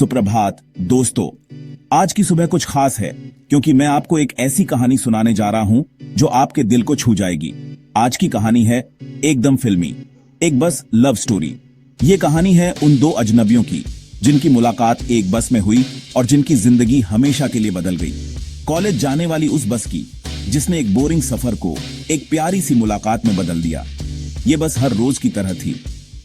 सुप्रभात दोस्तों, आज की सुबह कुछ खास है क्योंकि मैं आपको एक ऐसी कहानी सुनाने जा रहा हूं जो आपके दिल को छू जाएगी। आज की कहानी है एकदम फिल्मी, एक बस लव स्टोरी। ये कहानी है उन दो अजनबियों की जिनकी मुलाकात एक बस में हुई और जिनकी जिंदगी हमेशा के लिए बदल गई। कॉलेज जाने वाली उस बस की जिसने एक बोरिंग सफर को एक प्यारी सी मुलाकात में बदल दिया। ये बस हर रोज की तरह थी,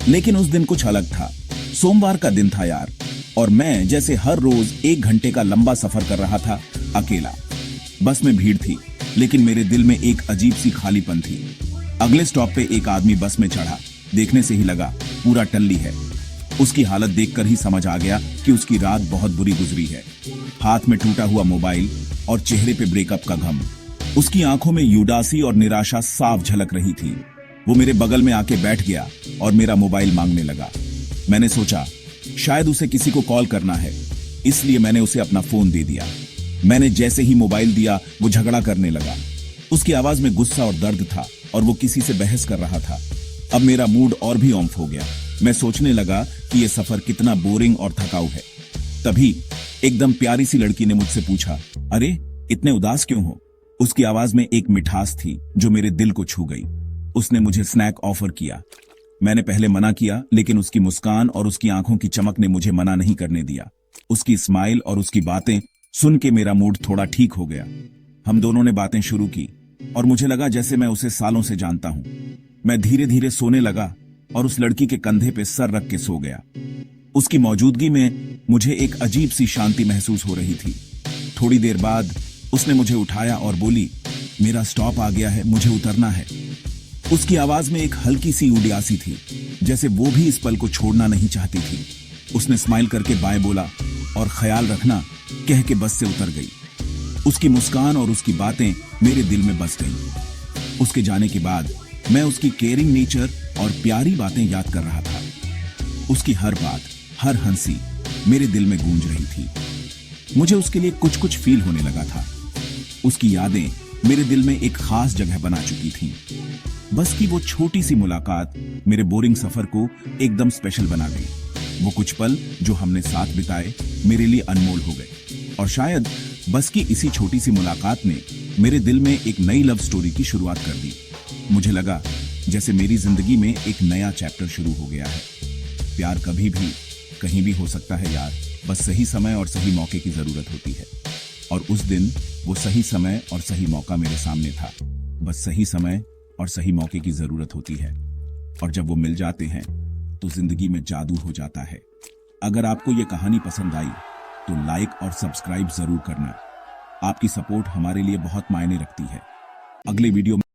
लेकिन उस दिन कुछ अलग था। सोमवार का दिन था यार, और मैं जैसे हर रोज 1 घंटे का लंबा सफर कर रहा था अकेला। बस में भीड़ थी, लेकिन मेरे दिल में एक अजीब सी खालीपन थी। अगले स्टॉप पे एक आदमी बस में चढ़ा। देखने से ही लगा पूरा टल्ली है। उसकी हालत देखकर ही समझ आ गया कि उसकी रात बहुत बुरी गुजरी है। हाथ में टूटा हुआ मोबाइल और चेहरे पे ब्रेकअप का गम। उसकी आंखों में उदासी और निराशा साफ झलक रही थी। वो मेरे बगल में आके बैठ गया और मेरा मोबाइल मांगने लगा। मैंने सोचा शायद उसे किसी को कॉल करना है, इसलिए मैंने उसे अपना फोन दे दिया। मैंने जैसे ही मोबाइल दिया वो झगड़ा करने लगा। उसकी आवाज में गुस्सा और दर्द था और वो किसी से बहस कर रहा था। अब मेरा मूड और भी ऑफ हो गया। मैं सोचने लगा कि यह सफर कितना बोरिंग और थकाऊ है। तभी एकदम प्यारी सी लड़की ने मुझसे पूछा, अरे इतने उदास क्यों हो? उसकी आवाज में एक मिठास थी जो मेरे दिल को छू गई। उसने मुझे स्नैक ऑफर किया। मैंने पहले मना किया, लेकिन उसकी मुस्कान और उसकी आंखों की चमक ने मुझे मना नहीं करने दिया। उसकी स्माइल और उसकी बातें सुन के मेरा मूड थोड़ा ठीक हो गया। हम दोनों ने बातें शुरू की और मुझे लगा जैसे मैं उसे सालों से जानता हूं। मैं धीरे धीरे सोने लगा और उस लड़की के कंधे पे सर रख के सो गया। उसकी मौजूदगी में मुझे एक अजीब सी शांति महसूस हो रही थी। थोड़ी देर बाद उसने मुझे उठाया और बोली, मेरा स्टॉप आ गया है, मुझे उतरना है। उसकी आवाज में एक हल्की सी उदासी थी, जैसे वो भी इस पल को छोड़ना नहीं चाहती थी। उसने स्माइल करके बाएं बोला और ख्याल रखना कह के बस से उतर गई। उसकी मुस्कान और उसकी बातें मेरे दिल में बस गईं। उसके जाने के बाद मैं उसकी केयरिंग नेचर और प्यारी बातें याद कर रहा था। उसकी हर बात, हर हंसी मेरे दिल में गूंज रही थी। मुझे उसके लिए कुछ कुछ फील होने लगा था। उसकी यादें मेरे दिल में एक खास जगह बना चुकी थीं। बस की वो छोटी सी मुलाकात मेरे बोरिंग सफर को एकदम स्पेशल बना गई। वो कुछ पल जो हमने साथ बिताए मेरे लिए अनमोल हो गए। और शायद बस की इसी छोटी सी मुलाकात ने मेरे दिल में एक नई लव स्टोरी की शुरुआत कर दी। मुझे लगा जैसे मेरी जिंदगी में एक नया चैप्टर शुरू हो गया है। प्यार कभी भी कहीं भी हो सकता है यार, बस सही समय और सही मौके की जरूरत होती है। और उस दिन वो सही समय और सही मौका मेरे सामने था। बस सही समय और सही मौके की जरूरत होती है, और जब वो मिल जाते हैं तो जिंदगी में जादू हो जाता है। अगर आपको ये कहानी पसंद आई तो लाइक और सब्सक्राइब जरूर करना। आपकी सपोर्ट हमारे लिए बहुत मायने रखती है। अगले वीडियो